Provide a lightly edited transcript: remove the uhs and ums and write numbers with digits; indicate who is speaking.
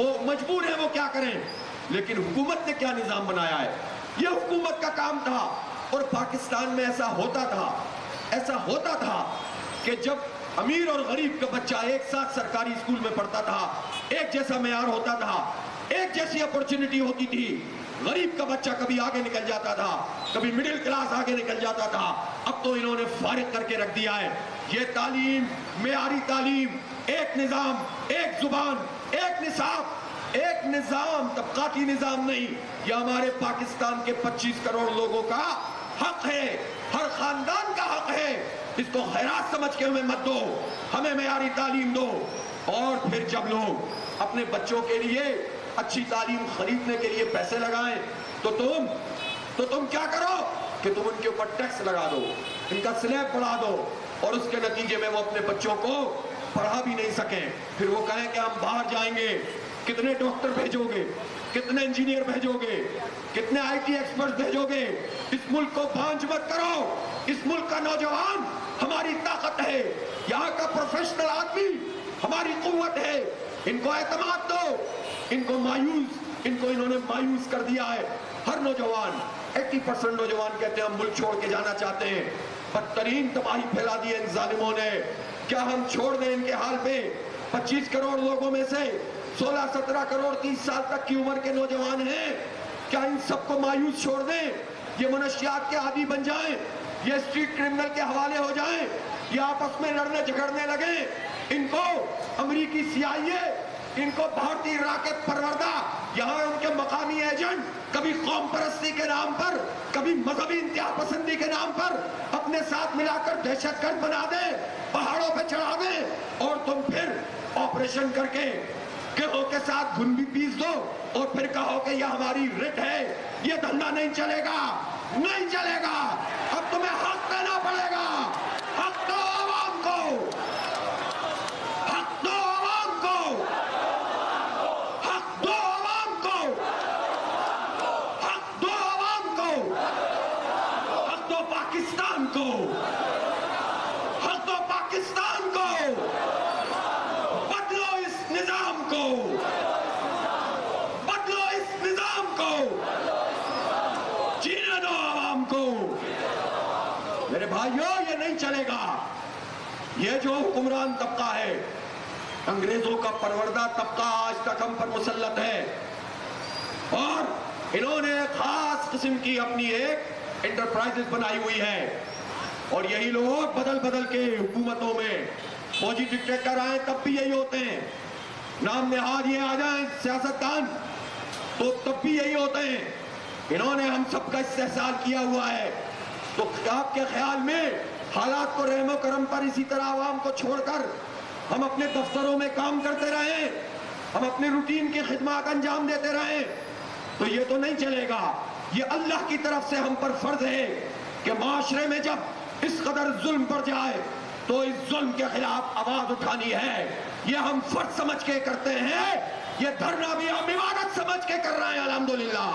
Speaker 1: وہ مجبور ہیں وہ کیا کریں، لیکن حکومت نے کیا نظام بنایا ہے، یہ حکومت کا کام تھا۔ اور پاکستان میں ایسا ہوتا تھا کہ جب امیر اور غریب کا بچہ ایک ساتھ سرکاری اسکول میں پڑھتا تھا، ایک جیسا معیار ہوتا تھا، ایک جیسی اپورچونٹی ہوتی تھی۔ غریب کا بچہ کبھی آگے نکل جاتا تھا، کبھی مڈل کلاس آگے نکل جاتا تھا۔ اب تو انہوں نے فارغ کر کے رکھ دیا ہے۔ یہ تعلیم، معیاری تعلیم، ایک نظام، ایک زبان، ایک نصاب، ایک نظام، طبقاتی نظام نہیں، یہ ہمارے پاکستان کے 25 کروڑ لوگوں کا حق ہے، ہر خاندان کا حق ہے۔ اس کو خیرات سمجھ کے ہمیں مت دو، ہمیں معیاری تعلیم دو۔ اور پھر جب لوگ اپنے بچوں کے لیے اچھی تعلیم خریدنے کے لیے پیسے لگائیں تو تم کیا کرو کہ تم ان کے اوپر ٹیکس لگا دو، ان کا سلیب بڑھا دو، اور اس کے نتیجے میں وہ اپنے بچوں کو پڑھا بھی نہیں سکیں۔ پھر وہ کہیں کہ ہم باہر جائیں گے، کتنے ڈاکٹر بھیجو گے، کتنے انجینئر بھیجو گے، کتنے آئی ٹی ایکسپرٹ بھیجو گے۔ اس ملک کو بانجھ مت کرو، اس ملک کا نوجوان ہماری طاقت ہے، یہاں کا پروفیشنل آدمی ہماری قوت ہے۔ ان کو اعتماد دو، ان کو انہوں نے مایوس کر دیا ہے۔ ہر نوجوان 80% نوجوان کہتے ہیں ہم ملک چھوڑ کے جانا چاہتے ہیں۔ بدترین تباہی پھیلا دی ہے ان ظالموں نے۔ کیا ہم چھوڑ دیں ان کے حال پہ؟ 25 کروڑ لوگوں میں سے 16-17 کروڑ 30 سال تک کی عمر کے نوجوان ہیں، کیا ان سب کو مایوس چھوڑ دیں؟ یہ منشیات کے عادی بن جائیں، یہ اسٹریٹ کرمنل کے حوالے ہو جائیں، یہ آپس میں لڑنے جھگڑنے لگیں؟ ان کو امریکی CIA، ان کو بھارتی راکٹ پروردہ، یہاں ان کے مقامی ایجنٹ کبھی قوم پرستی کے نام پر، کبھی مذہبی انتہا پسندی کے نام پر اپنے ساتھ ملا کر دہشت گرد بنا دیں، پہاڑوں پہ چڑھا دیں، اور تم پھر آپریشن کر کے گیہوں کے ساتھ گھن بھی پیس دو، اور پھر کہو کہ یہ ہماری رٹ ہے۔ یہ دھندا نہیں چلے گا، نہیں چلے گا۔ اب تمہیں حق دینا پڑے گا۔ حق دو عوام کو، حق دو عوام کو، حق دو عوام کو، حق دو عوام کو، حق دو پاکستان کو، حق دو پاکستان کو۔ بدلو اس نظام کو، بدلو اس نظام کو، جینے دو عوام کو۔ میرے بھائیوں، یہ نہیں چلے گا۔ یہ جو حکمران طبقہ ہے، انگریزوں کا پروردہ طبقہ، آج تک ہم پر مسلط ہے، اور انہوں نے خاص قسم کی اپنی ایک انٹرپرائزز بنائی ہوئی ہے، اور یہی لوگ بدل بدل کے حکومتوں میں فوجی ڈکٹیٹر آئیں تب بھی یہی ہوتے ہیں، نام نہاد یہ آ جائیں سیاستدان تو تب بھی یہی ہوتے ہیں۔ انہوں نے ہم سب کا استحصال کیا ہوا ہے۔ تو آپ کے خیال میں حالات کو رحم و کرم پر اسی طرح عوام کو چھوڑ کر ہم اپنے دفتروں میں کام کرتے رہیں، ہم اپنے روٹین کی خدمات انجام دیتے رہیں، تو یہ تو نہیں چلے گا۔ یہ اللہ کی طرف سے ہم پر فرض ہے کہ معاشرے میں جب اس قدر ظلم پڑ جائے تو اس ظلم کے خلاف آواز اٹھانی ہے۔ یہ ہم فرض سمجھ کے کرتے ہیں، یہ دھرنا بھی ہم عبادت سمجھ کے کر رہے ہیں، الحمدللہ۔